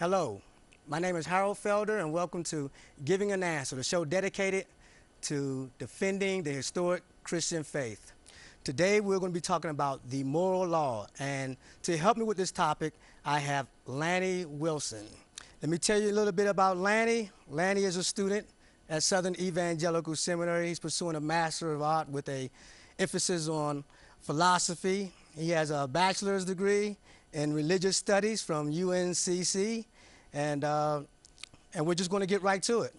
Hello, my name is Harold Felder, and welcome to Giving an Answer, the show dedicated to defending the historic Christian faith. Today, we're going to be talking about the moral law, and to help me with this topic, I have Lanny Wilson. Let me tell you a little bit about Lanny. Lanny is a student at Southern Evangelical Seminary. He's pursuing a Master of Art with a emphasis on philosophy. He has a bachelor's degree in religious studies from UNCC, and we're just going to get right to it.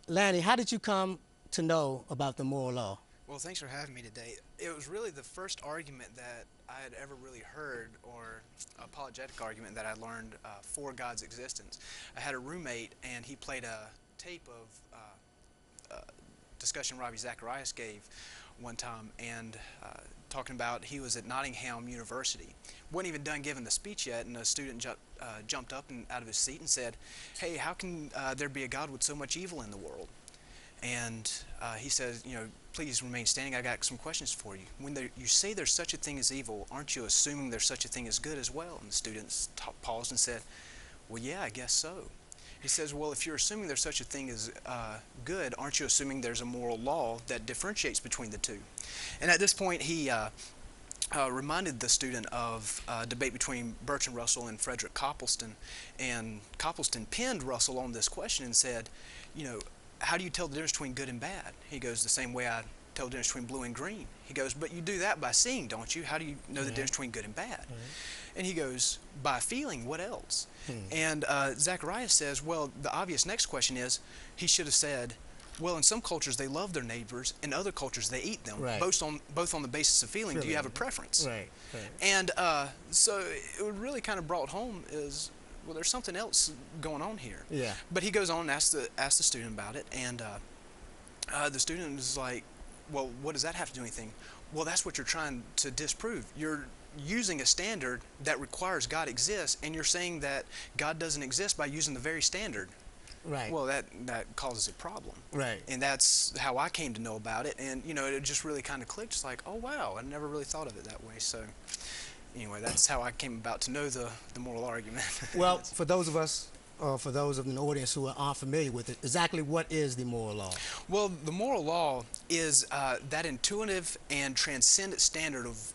Lanny, how did you come to know about the moral law? Well, thanks for having me today. It was really the first argument that I had ever really heard, or apologetic argument that I learned for God's existence. I had a roommate, and he played a tape of discussion Ravi Zacharias gave one time, and talking about he was at Nottingham University. Wasn't even done giving the speech yet, and a student jumped up and out of his seat and said, "Hey, how can there be a God with so much evil in the world?" And he says, please remain standing. I got some questions for you. When you say there's such a thing as evil, aren't you assuming there's such a thing as good as well? And the students paused and said, well, yeah, I guess so. He says, well, if you're assuming there's such a thing as good, aren't you assuming there's a moral law that differentiates between the two? And at this point, he reminded the student of a debate between Bertrand Russell and Frederick Copleston. And Copleston pinned Russell on this question and said, how do you tell the difference between good and bad? He goes, the same way I tell the difference between blue and green. He goes, but you do that by seeing, don't you? How do you know the difference between good and bad? And he goes, by feeling, what else? And Zacharias says, well, the obvious next question is, he should have said, well, in some cultures they love their neighbors, in other cultures they eat them, both on the basis of feeling. Do you have a preference? And so it really kind of brought home is, well, there's something else going on here. But he goes on and asks the student about it, and the student is like, well, what does that have to do with anything? Well, that's what you're trying to disprove. You're using a standard that requires God exists, and you're saying that God doesn't exist by using the very standard. Well, that causes a problem. And that's how I came to know about it, and it just really kind of clicked. It's like, oh wow, I never really thought of it that way. So anyway, that's how I came about to know the moral argument. Well, for those of us, for those of the audience who aren't familiar with it, exactly what is the moral law? Well, the moral law is that intuitive and transcendent standard of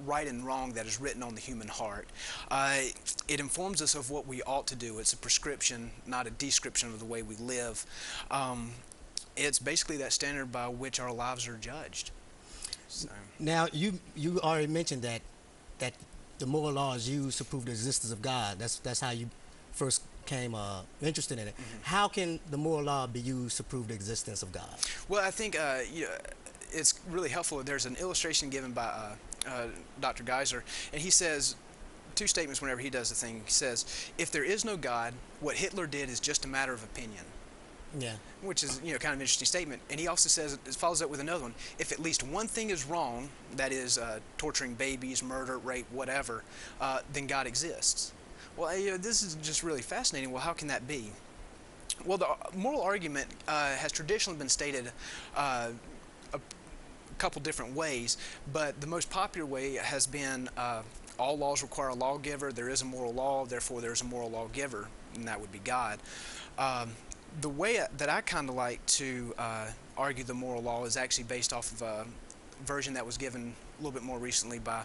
right and wrong that is written on the human heart. It informs us of what we ought to do. It's a prescription, not a description of the way we live. It's basically that standard by which our lives are judged. So. Now, you already mentioned that the moral law is used to prove the existence of God. That's how you first came interested in it. How can the moral law be used to prove the existence of God? Well, I think it's really helpful. There's an illustration given by Dr. Geiser, and he says two statements whenever he does the thing. He says, if there is no God, what Hitler did is just a matter of opinion. Which is kind of an interesting statement. And he also says, it follows up with another one, if at least one thing is wrong, that is torturing babies, murder, rape, whatever, then God exists. Well, this is just really fascinating. Well, how can that be? Well, the moral argument has traditionally been stated a couple different ways, but the most popular way has been all laws require a lawgiver. There is a moral law, therefore there's a moral lawgiver, and that would be God. The way that I kind of like to argue the moral law is actually based off of a version that was given a little bit more recently by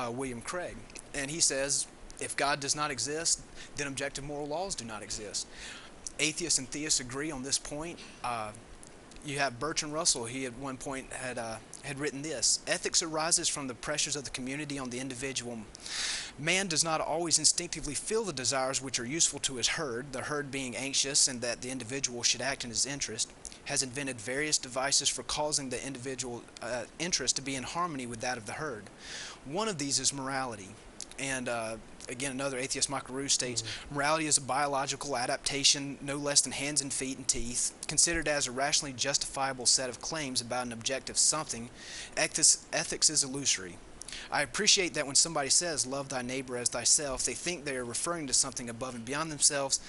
William Craig. And he says, if God does not exist, then objective moral laws do not exist. Atheists and theists agree on this point. You have Bertrand Russell. He at one point had written this: ethics arises from the pressures of the community on the individual. Man does not always instinctively feel the desires which are useful to his herd, the herd being anxious and that the individual should act in his interest, has invented various devices for causing the individual interest to be in harmony with that of the herd. One of these is morality. And again, another atheist, Michael Roos, states, morality is a biological adaptation no less than hands and feet and teeth, considered as a rationally justifiable set of claims about an objective something. Ethics is illusory. I appreciate that when somebody says, love thy neighbor as thyself, they think they are referring to something above and beyond themselves.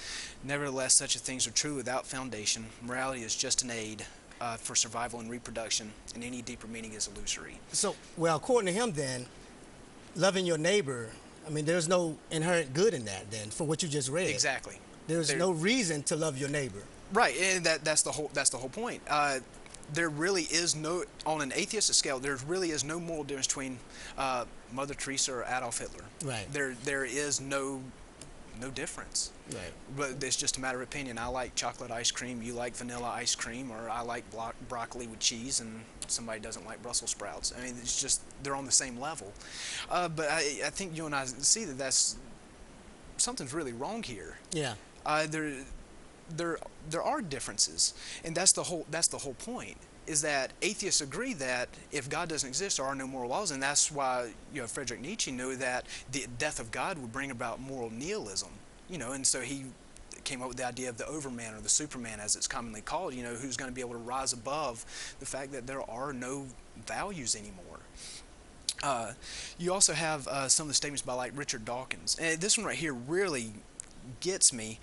Nevertheless, such things are true without foundation. Morality is just an aid for survival and reproduction, and any deeper meaning is illusory. So, well, according to him then, loving your neighbor, I mean, there's no inherent good in that then, from what you just read. Exactly. There's no reason to love your neighbor. Right, and that's the whole point. There really is no, on an atheistic scale, there really is no moral difference between Mother Teresa or Adolf Hitler. Right. There is no difference. Right. But it's just a matter of opinion. I like chocolate ice cream, you like vanilla ice cream, or I like broccoli with cheese, and somebody doesn't like Brussels sprouts. I mean, it's just, they're on the same level. But I think you and I see that something's really wrong here. Yeah. There are differences, and that's the whole point. Is that atheists agree that if God doesn't exist, there are no moral laws, and that's why Friedrich Nietzsche knew that the death of God would bring about moral nihilism. And so he came up with the idea of the Overman, or the Superman, as it's commonly called. Who's going to be able to rise above the fact that there are no values anymore. You also have some of the statements by like Richard Dawkins, and this one right here really gets me.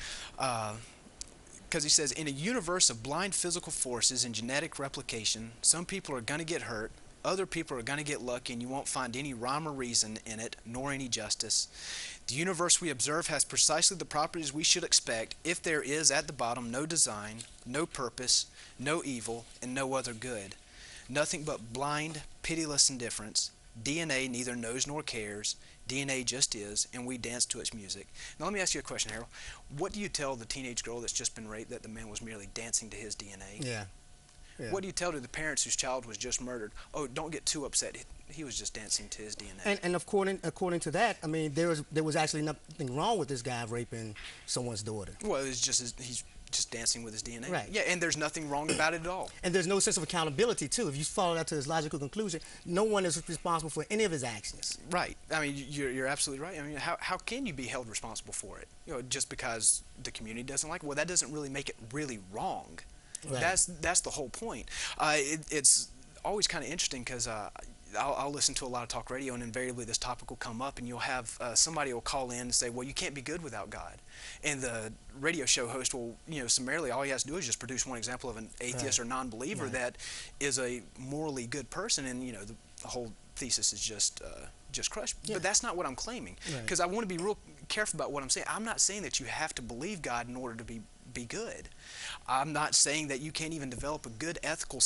Because he says, in a universe of blind physical forces and genetic replication, some people are going to get hurt, other people are going to get lucky, and you won't find any rhyme or reason in it, nor any justice. The universe we observe has precisely the properties we should expect if there is at the bottom no design, no purpose, no evil, and no other good. Nothing but blind, pitiless indifference. DNA neither knows nor cares. DNA just is, and we dance to its music. Now let me ask you a question, Harold. What do you tell the teenage girl that's just been raped that the man was merely dancing to his DNA? Yeah. Yeah. What do you tell to the parents whose child was just murdered? Oh, don't get too upset. He was just dancing to his DNA. And according to that, I mean, there was actually nothing wrong with this guy raping someone's daughter. Well, it's just he's just dancing with his DNA. Right. Yeah, and there's nothing wrong about it at all. And there's no sense of accountability, too. If you follow that to his logical conclusion, no one is responsible for any of his actions. Right. I mean, you're absolutely right. I mean, how can you be held responsible for it? Just because the community doesn't like it? Well, that doesn't really make it really wrong. Right. That's the whole point. It's always kind of interesting because I'll listen to a lot of talk radio, and invariably this topic will come up, and you'll have somebody will call in and say, well, you can't be good without God. And the radio show host will, summarily, all he has to do is just produce one example of an atheist or non-believer that is a morally good person, and, the whole thesis is just crushed. Yeah. But that's not what I'm claiming, because I want to be real careful about what I'm saying. I'm not saying that you have to believe God in order to be good. I'm not saying that you can't even develop a good ethical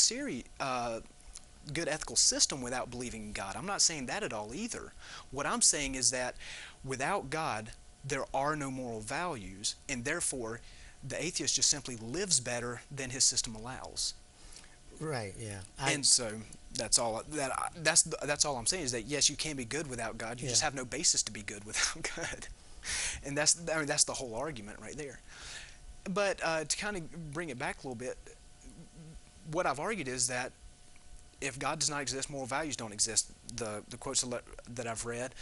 system without believing in God. I'm not saying that at all either. What I'm saying is that without God, there are no moral values, and therefore the atheist just simply lives better than his system allows. Right. Yeah. And so that's all all I'm saying is that yes, you can be good without God. You just have no basis to be good without God. And that's the whole argument right there. But to kind of bring it back a little bit, what I've argued is that if God does not exist, moral values don't exist. The quotes that I've read,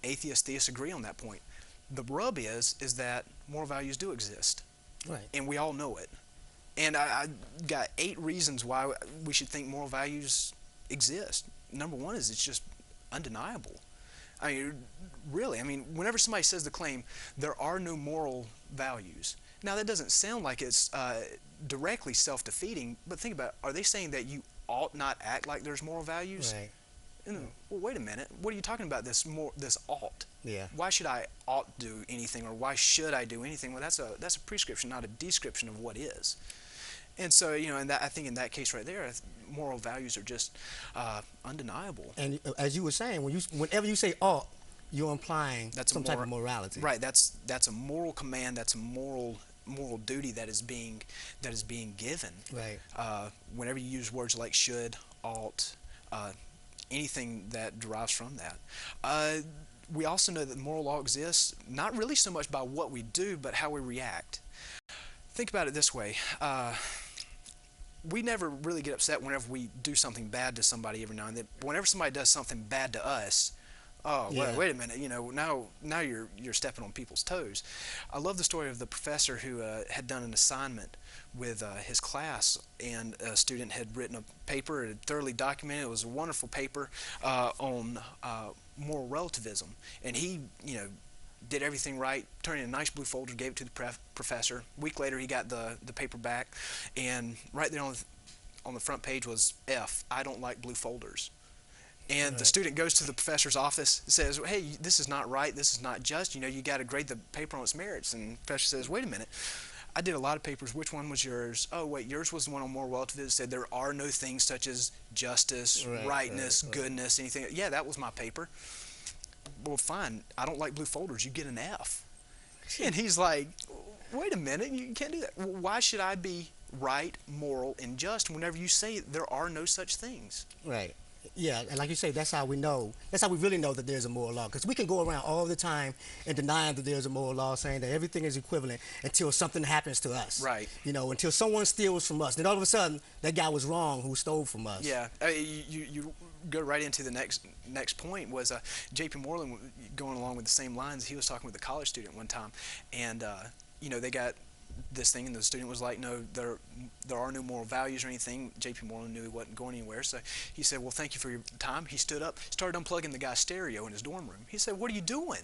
atheists, theists agree on that point. The rub is that moral values do exist. Right. And we all know it. And I got 8 reasons why we should think moral values exist. Number one is it's just undeniable. I mean, really, whenever somebody says the claim, there are no moral values. Now, that doesn't sound like it's directly self-defeating, but think about it. Are they saying that you ought not act like there's moral values? Right. Well, wait a minute. What are you talking about, this ought? Yeah. Why should I ought do anything, or why should I do anything? Well, that's a prescription, not a description of what is. And so, I think in that case right there, moral values are just undeniable. And as you were saying, whenever you say ought, you're implying some type of morality. Right. That's a moral command. That's a moral duty that is being given. Right. Whenever you use words like should, ought, anything that derives from that. We also know that moral law exists not really so much by what we do, but how we react. Think about it this way. We never really get upset whenever we do something bad to somebody every now and then. Whenever somebody does something bad to us, wait a minute, now you're stepping on people's toes. I love the story of the professor who had done an assignment with his class, and a student had written a paper, had thoroughly documented. It was a wonderful paper on moral relativism, and he, did everything right, turned in a nice blue folder, gave it to the professor. A week later, he got the paper back, and right there on the front page was F, I don't like blue folders. And the student goes to the professor's office, says, hey, this is not right, this is not just, you got to grade the paper on its merits. And the professor says, wait a minute, I did a lot of papers, which one was yours? Oh wait, yours was the one on moral relativism. It said there are no things such as justice, rightness, goodness, anything. Yeah, that was my paper. Well, fine, I don't like blue folders, you get an F. And he's like, wait a minute, you can't do that. Why should I be right, moral, and just whenever you say there are no such things? Right. Yeah, and like you say, that's how we know. That's how we really know that there's a moral law. Because we can go around all the time and denying that there's a moral law, saying that everything is equivalent until something happens to us. Right. Until someone steals from us. Then all of a sudden, that guy was wrong who stole from us. Yeah. You go right into the next point was J.P. Moreland, going along with the same lines. He was talking with a college student one time, and they got this thing, and the student was like, no, there are no moral values or anything. J.P. Moreland knew he wasn't going anywhere, so he said, well, thank you for your time. He stood up, started unplugging the guy's stereo in his dorm room. He said, what are you doing?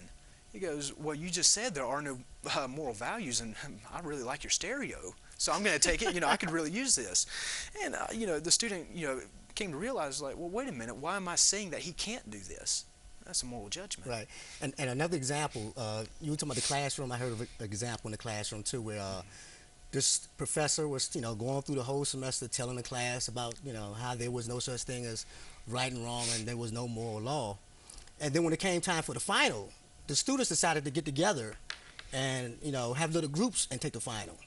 He goes, well, you just said there are no moral values, and I really like your stereo, so I'm going to take it. I could really use this. And the student came to realize, like, well, wait a minute, why am I saying that he can't do this? That's a moral judgment. Right. And another example, you were talking about the classroom. I heard of an example in the classroom too, where this professor was, going through the whole semester telling the class about, how there was no such thing as right and wrong, and there was no moral law. And then when it came time for the final, the students decided to get together and, have little groups and take the final.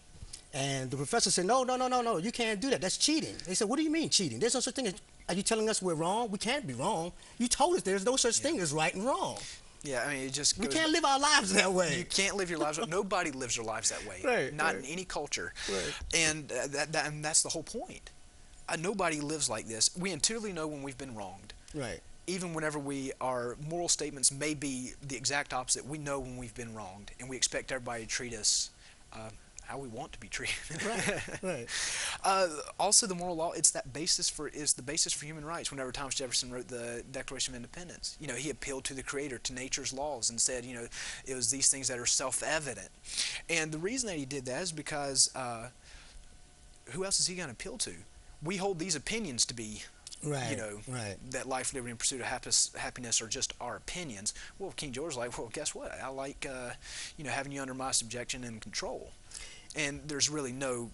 And the professor said, no, you can't do that. That's cheating. They said, what do you mean cheating? There's no such thing as, are you telling us we're wrong? We can't be wrong. You told us there's no such thing as right and wrong. Yeah, I mean, it just we can't live our lives that way. You can't live your lives. Nobody lives their lives that way. Right, Not in any culture. Right. And and that's the whole point. Nobody lives like this. We intuitively know when we've been wronged. Right. Even whenever our moral statements may be the exact opposite, we know when we've been wronged, and we expect everybody to treat us how we want to be treated. Right. Also, the moral law, is the basis for human rights. Whenever Thomas Jefferson wrote the Declaration of Independence, he appealed to the Creator, to nature's laws, and said, it was these things that are self-evident. And the reason that he did that is because who else is he going to appeal to? We hold these opinions to be that life, liberty, and pursuit of happiness are just our opinions. Well, King George was like, well, guess what? I like, having you under my subjection and control. And there's really no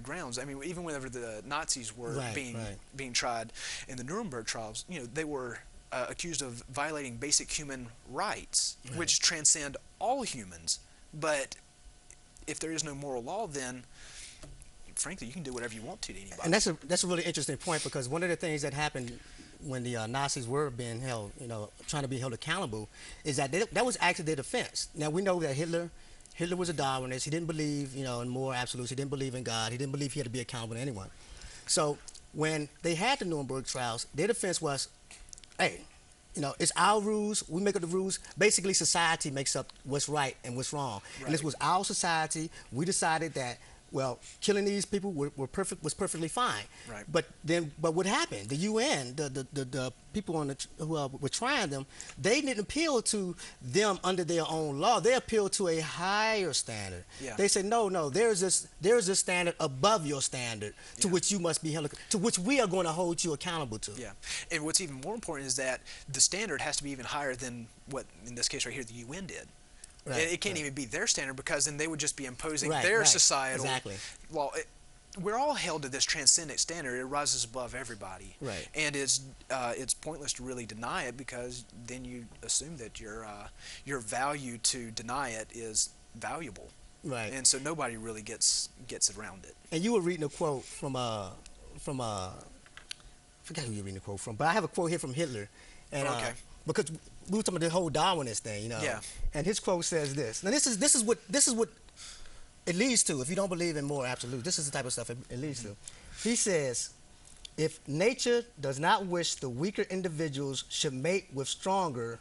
grounds. I mean, even whenever the Nazis were being tried in the Nuremberg trials, they were accused of violating basic human rights, which transcend all humans. But if there is no moral law, then frankly, you can do whatever you want to anybody. And that's a really interesting point, because one of the things that happened when the Nazis were being held, trying to be held accountable, is that that was actually their defense. Now, we know that Hitler was a Darwinist. He didn't believe, in moral absolutes. He didn't believe in God. He didn't believe he had to be accountable to anyone. So when they had the Nuremberg trials, their defense was, hey, it's our rules. We make up the rules. Basically, society makes up what's right and what's wrong. Right. And this was our society. We decided that, well, killing these people was perfectly fine. Right. But what happened? The UN, the people who were trying them, they didn't appeal to them under their own law. They appealed to a higher standard. Yeah. They said, no, there is a standard above your standard to which you must be held, to which we are going to hold you accountable to. Yeah. And what's even more important is that the standard has to be even higher than what, in this case right here, the UN did. Right, it can't even be their standard, because then they would just be imposing their societal. Exactly. Well, we're all held to this transcendent standard. It rises above everybody. Right. And it's pointless to really deny it, because then you assume that your value to deny it is valuable. Right. And so nobody really gets around it. And you were reading a quote from I forgot who you were reading the quote from, but I have a quote here from Hitler. And, okay. Because we were talking about the whole Darwinist thing, Yeah. And his quote says this. Now, this is what it leads to. If you don't believe in moral absolute, this is the type of stuff it leads to. He says, if nature does not wish the weaker individuals should mate with stronger,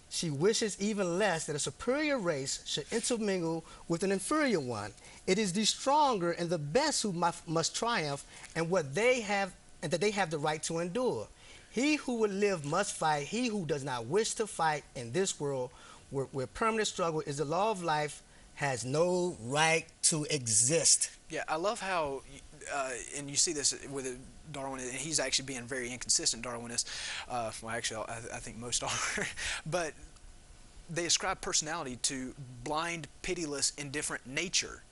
she wishes even less that a superior race should intermingle with an inferior one. It is the stronger and the best who must triumph, and that they have the right to endure. He who would live must fight. He who does not wish to fight in this world where permanent struggle is the law of life has no right to exist. Yeah, I love how, and you see this with Darwin, and he's actually being very inconsistent Darwinist. Well, actually, I think most are, but they ascribe personality to blind, pitiless, indifferent nature.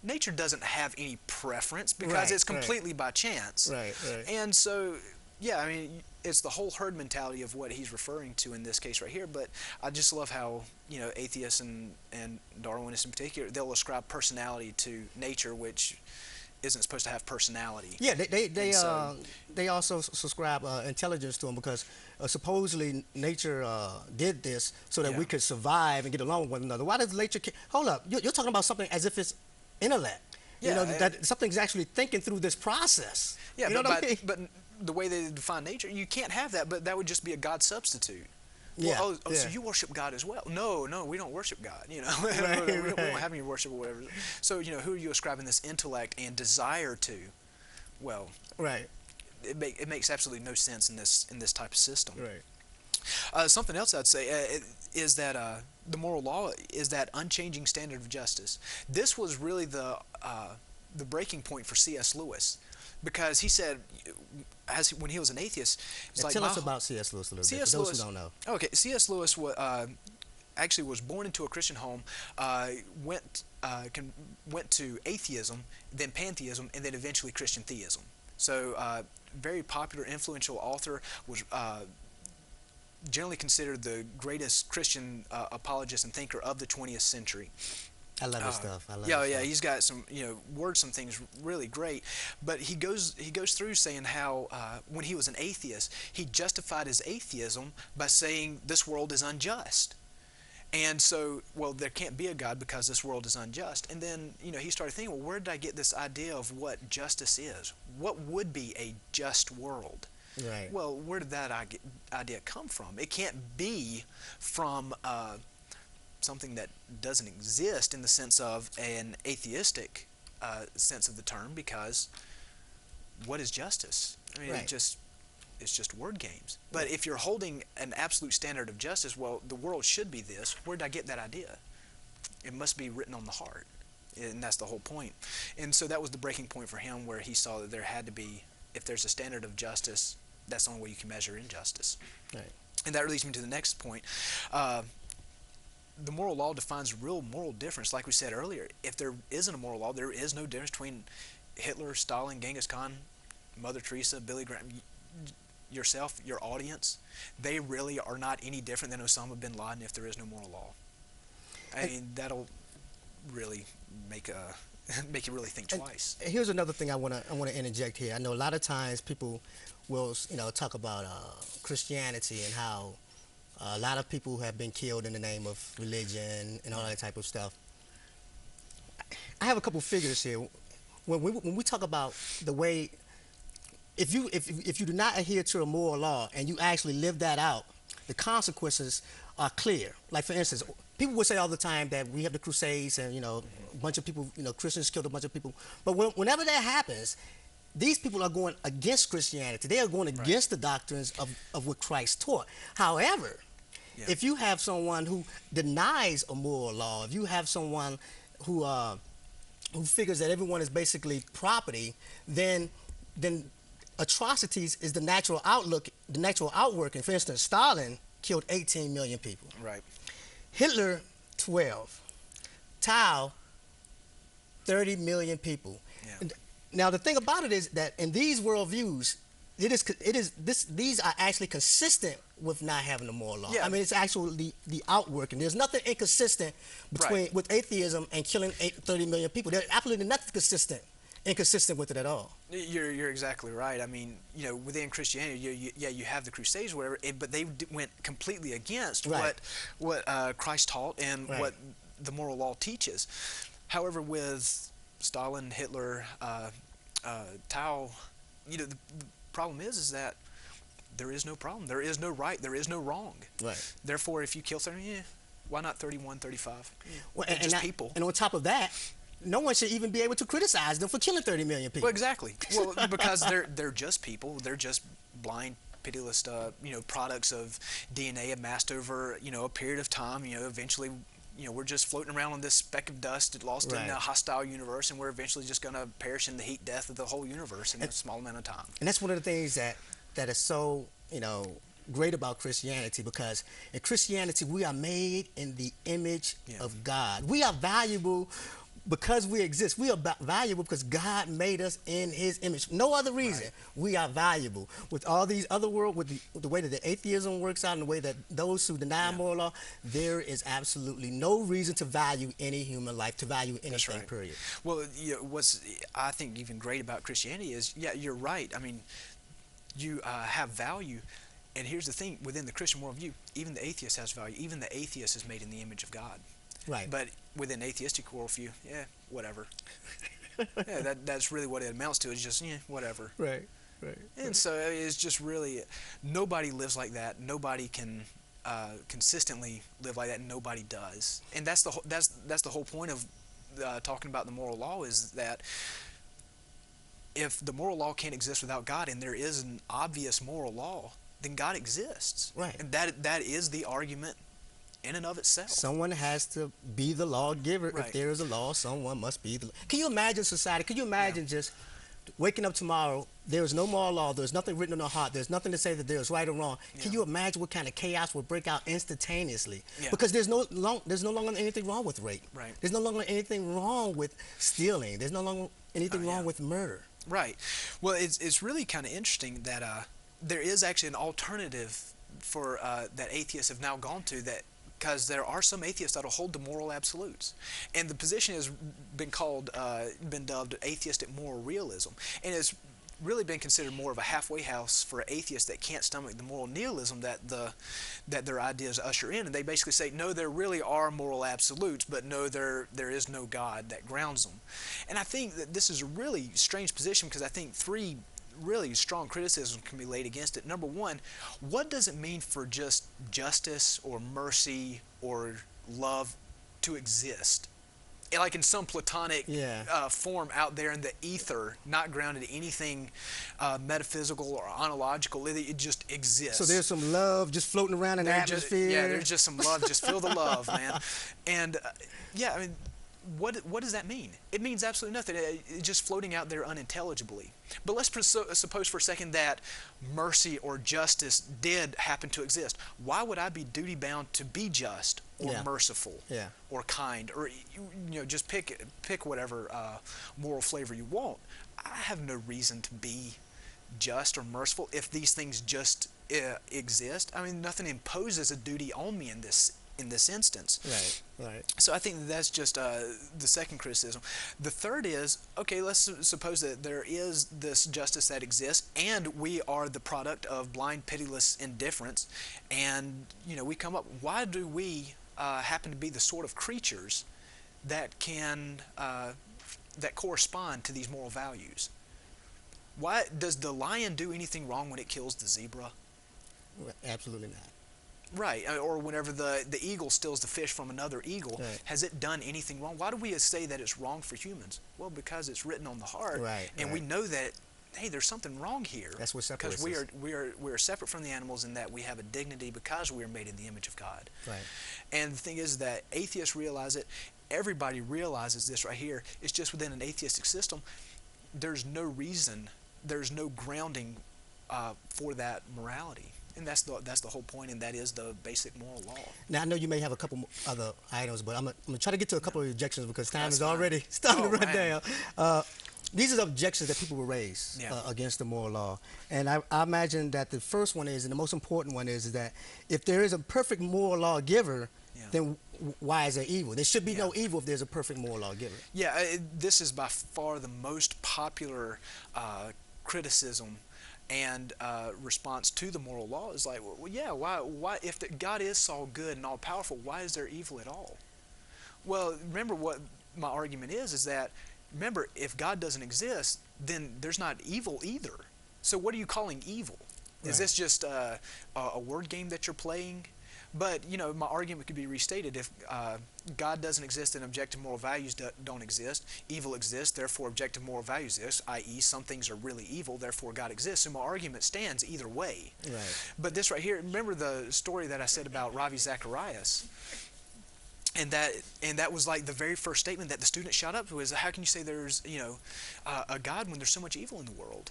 Nature doesn't have any preference because it's completely by chance. Right. And so, yeah, I mean, it's the whole herd mentality of what he's referring to in this case right here. But I just love how, you know, atheists and Darwinists in particular, they'll ascribe personality to nature, which isn't supposed to have personality. Yeah, they also subscribe intelligence to them because supposedly nature did this so that we could survive and get along with one another. Why does nature? Hold up, you're talking about something as if it's intellect. Yeah, you know that something's actually thinking through this process. Yeah, you know what I mean? But the way they define nature, you can't have that. But that would just be a God substitute. Yeah. Well, so you worship God as well? No, we don't worship God. You know, we don't have any worship or whatever. So, you know, who are you ascribing this intellect and desire to? Well, it makes absolutely no sense in this type of system. Right. Something else I'd say is that the moral law is that unchanging standard of justice. This was really the breaking point for C.S. Lewis, because he said, when he was an atheist, it's like, tell us about C.S. Lewis a little bit, for those who don't know. Okay, C.S. Lewis actually was born into a Christian home, went to atheism, then pantheism, and then eventually Christian theism. So, very popular, influential author, was generally considered the greatest Christian apologist and thinker of the 20th century. I love his stuff. He's got some, words, some things really great. But he goes through saying how when he was an atheist, he justified his atheism by saying this world is unjust. And so, well, there can't be a God because this world is unjust. And then, he started thinking, well, where did I get this idea of what justice is? What would be a just world? Right. Well, where did that idea come from? It can't be from something that doesn't exist in the sense of an atheistic sense of the term, because what is justice? I mean, it's just word games. But if you're holding an absolute standard of justice, well, the world should be this. Where did I get that idea? It must be written on the heart, and that's the whole point. And so that was the breaking point for him, where he saw that there had to be, if there's a standard of justice, that's the only way you can measure injustice. Right. And that leads me to the next point. The moral law defines real moral difference. Like we said earlier, if there isn't a moral law, there is no difference between Hitler, Stalin, Genghis Khan, Mother Teresa, Billy Graham, yourself, your audience. They really are not any different than Osama bin Laden if there is no moral law. I mean, that'll really make you really think twice. Here's another thing I want to interject here. I know a lot of times people will talk about Christianity and how a lot of people have been killed in the name of religion and all that type of stuff. I have a couple figures here. When we talk about the way, if you do not adhere to a moral law and you actually live that out, the consequences are clear. Like, for instance, people would say all the time that we have the Crusades and a bunch of people, Christians killed a bunch of people. But whenever that happens, these people are going against Christianity. They are going against the doctrines of what Christ taught. However, if you have someone who denies a moral law, if you have someone who figures that everyone is basically property, then atrocities is the natural outlook, the natural outworking. For instance, Stalin killed 18 million people. Right. Hitler, 12. Tao, 30 million people. Yeah. Now, the thing about it is that in these worldviews, these are actually consistent with not having a moral law. I mean, it's actually the outworking. There's nothing inconsistent with atheism and killing 30 million people. There's absolutely nothing inconsistent with it at all. You're exactly right. I mean, within Christianity, you have the Crusades, or whatever, but they went completely against what Christ taught and what the moral law teaches. However, with Stalin, Hitler, Tao, the problem is that there is no problem. There is no right. There is no wrong. Right. Therefore, if you kill 30, why not 31, 35? Well, just people. And on top of that, no one should even be able to criticize them for killing 30 million people. Well, exactly. Well, because they're just people. They're just blind, pitiless, products of DNA amassed over, a period of time. Eventually we're just floating around on this speck of dust, lost in a hostile universe, and we're eventually just going to perish in the heat death of the whole universe in a small amount of time. And that's one of the things that is so, great about Christianity, because in Christianity we are made in the image of God. We are valuable because we exist. We are valuable because God made us in his image. No other reason. We are valuable. With all these other world, with the way that the atheism works out and the way that those who deny moral law, there is absolutely no reason to value any human life, to value anything, period. Well, what's I think even great about Christianity is, you're right. I mean, you have value. And here's the thing, within the Christian worldview, even the atheist has value. Even the atheist is made in the image of God. Right. But within atheistic worldview, whatever. That's really what it amounts to. It's just, whatever. Right. And so it's just really, nobody lives like that. Nobody can consistently live like that. Nobody does. And that's the whole point of talking about the moral law, is that if the moral law can't exist without God, and there is an obvious moral law, then God exists. Right. And that is the argument in and of itself. Someone has to be the lawgiver. If there is a law, someone must be the law. Can you imagine society? Can you imagine just waking up tomorrow, there is no moral law, there's nothing written on the heart, there's nothing to say that there's right or wrong. Can you imagine what kind of chaos would break out instantaneously? Because there's no longer anything wrong with rape. Right. There's no longer anything wrong with stealing. There's no longer anything wrong with murder. Right. Well, it's really kind of interesting that there is actually an alternative for that atheists have now gone to, that because there are some atheists that will hold to moral absolutes, and the position has been dubbed atheistic moral realism, and it's really been considered more of a halfway house for atheists that can't stomach the moral nihilism that their ideas usher in. And they basically say, no, there really are moral absolutes, but no, there is no God that grounds them. And I think that this is a really strange position, because I think three really strong criticisms can be laid against it. Number one, what does it mean for just justice or mercy or love to exist? Like in some platonic form out there in the ether, not grounded in anything metaphysical or ontological. It just exists. So there's some love just floating around in the atmosphere. There's just some love. Just feel the love, man. And I mean, what does that mean? It means absolutely nothing. It's just floating out there unintelligibly. But let's suppose for a second that mercy or justice did happen to exist. Why would I be duty-bound to be just or merciful or kind, or just pick whatever moral flavor you want? I have no reason to be just or merciful if these things just exist. I mean, nothing imposes a duty on me in this instance. Right. So I think that's just the second criticism. The third is, okay, let's suppose that there is this justice that exists, and we are the product of blind, pitiless indifference, and we come up, why do we happen to be the sort of creatures that can that correspond to these moral values? Why does the lion do anything wrong when it kills the zebra? Absolutely not. Right, or whenever the eagle steals the fish from another eagle, has it done anything wrong? Why do we say that it's wrong for humans? Well, because it's written on the heart, and we know that, hey, there's something wrong here. That's what separates us. Because we are separate from the animals in that we have a dignity because we are made in the image of God. Right. And the thing is that atheists realize it. Everybody realizes this right here. It's just within an atheistic system, there's no reason, there's no grounding for that morality. And that's the whole point, and that is the basic moral law. Now, I know you may have a couple other items, but I'm going to try to get to a couple of objections because time is already starting to run down. These are the objections that people will raise against the moral law. And I imagine that the first one is, and the most important one is that if there is a perfect moral lawgiver, then why is there evil? There should be no evil if there's a perfect moral lawgiver. Yeah, this is by far the most popular criticism and response to the moral law is like, well, yeah, why if God is all good and all powerful, why is there evil at all? Well, remember what my argument is that, remember, if God doesn't exist, then there's not evil either. So what are you calling evil? Is this just a word game that you're playing? But, my argument could be restated. If God doesn't exist and objective moral values don't exist, evil exists, therefore objective moral values exist, i.e. some things are really evil, therefore God exists. So my argument stands either way. Right. But this right here, remember the story that I said about Ravi Zacharias? and that was like the very first statement that the student shot up was, how can you say there's a God when there's so much evil in the world?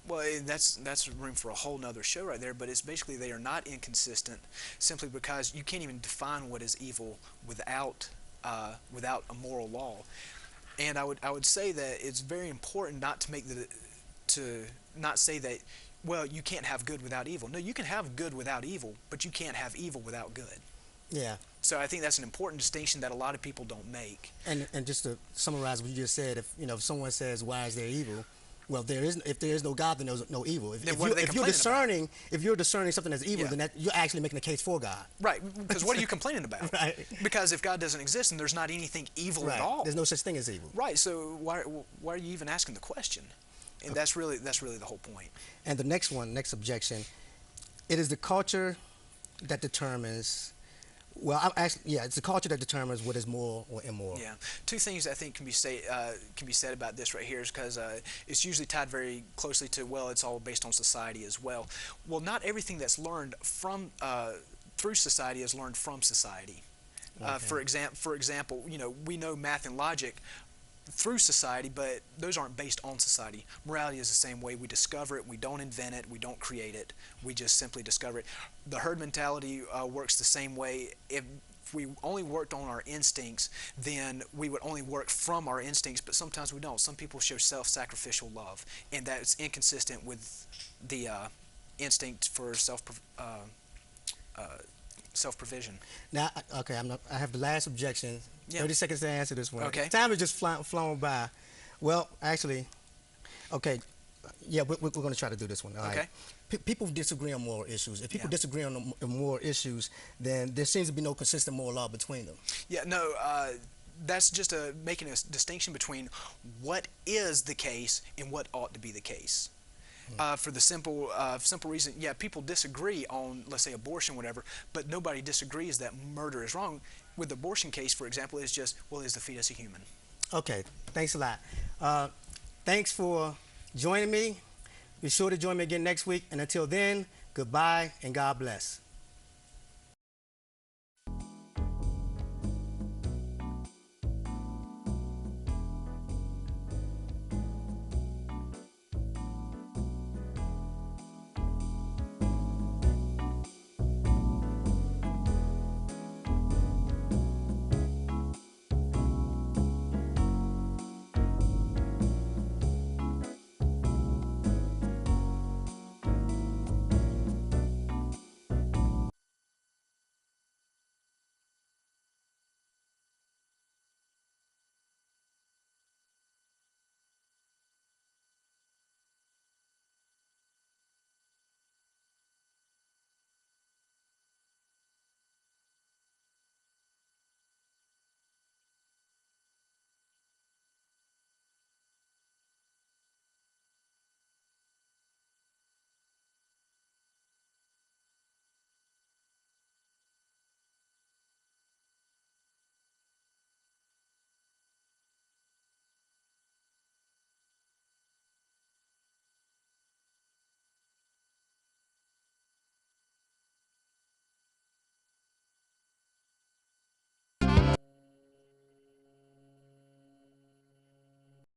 Well, that's room for a whole nother show right there, but it's basically they are not inconsistent simply because you can't even define what is evil without without a moral law. And I would say that it's very important not to to not say that, well, you can't have good without evil. No, you can have good without evil, but you can't have evil without good. Yeah. So I think that's an important distinction that a lot of people don't make. And just to summarize what you just said, if someone says, why is there evil? Well, if there is no God, then there's no evil. Then what are they if you're complaining discerning, if you're discerning something that's evil, Yeah. then you're actually making a case for God. Right, because what are you complaining about? Right. Because if God doesn't exist, then there's not anything evil Right. at all. There's no such thing as evil. Right, so why are you even asking the question? And that's really the whole point. And the next objection, it is the culture that determines. Well, it's the culture that determines what is moral or immoral. Yeah, two things I think can be said about this right here is because it's usually tied very closely to, well, it's all based on society as well. Well, not everything that's learned from through society is learned from society. Okay. For example, we know math and logic through society, but those aren't based on society. Morality is the same way. We discover it. We don't invent it. We don't create it. We just simply discover it. The herd mentality works the same way. If we only worked on our instincts, then we would only work from our instincts, but sometimes we don't. Some people show self-sacrificial love, and that's inconsistent with the instinct for self-provision. Now, okay, I have the last objection. Yeah. 30 seconds to answer this one. Okay. Time is just flown by. Well, actually, okay. Yeah, we're going to try to do this one. All Okay. right. People disagree on moral issues. If people Yeah. disagree on the moral issues, then there seems to be no consistent moral law between them. Yeah, no, that's just making a distinction between what is the case and what ought to be the case. For the simple reason, yeah, people disagree on, let's say, abortion, whatever, but nobody disagrees that murder is wrong. With the abortion case, for example, it's just, well, is the fetus a human? Okay, thanks a lot. Thanks for joining me. Be sure to join me again next week. And until then, goodbye and God bless.